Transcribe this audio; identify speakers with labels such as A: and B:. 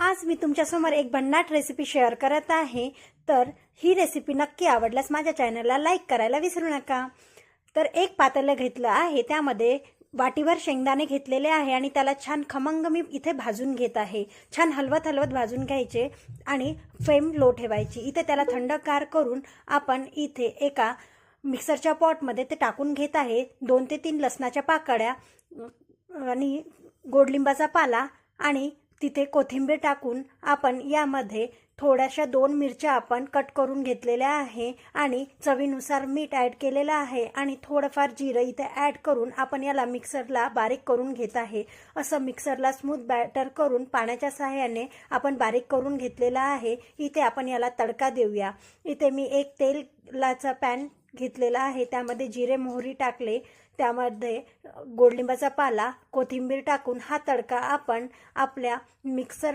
A: आज मी तुमच्यासमोर एक भन्नाट रेसिपी शेअर करत आहे। तर ही रेसिपी नक्की आवडल्यास माझ्या चॅनलला लाईक करायला विसरू नका। तर एक पातेलं घेतलं आहे, त्यामध्ये वाटीभर शेंगदाणे घेतलेले आहे आणि त्याला छान खमंग मी इथे भाजून घेत आहे। छान हलवत हलवत भाजून घ्यायचे आणि फ्लेम लो ठेवायची। इथे त्याला थंडगार करून आपण इथे एका मिक्सरच्या पॉटमध्ये ते टाकून घेत आहे। 2 ते 3 लसणाच्या पाकळ्या आणि गोडलिंबाचा पाला आणि तिथे कोथिंबीर टाकून आपण यामध्ये थोड्याशा 2 मिरच्या आपण कट करून घेतलेल्या आहे आणि चवीनुसार मीठ ॲड केलेलं आहे आणि थोडंफार जिरं इथे ॲड करून आपण याला मिक्सरला बारीक करून घेत आहे। असं मिक्सरला स्मूथ बॅटर करून पाण्याच्या सहाय्याने आपण बारीक करून घेतलेला आहे। इथे आपण याला तडका देऊया। इथे मी एक तेलाचा पॅन घेतलेला आहे, त्यामध्ये जिरे मोहरी टाकले, त्यामध्ये गोडलिंबाचा पाला कोथिंबीर टाकून हा तडका आपण आपल्या मिक्सर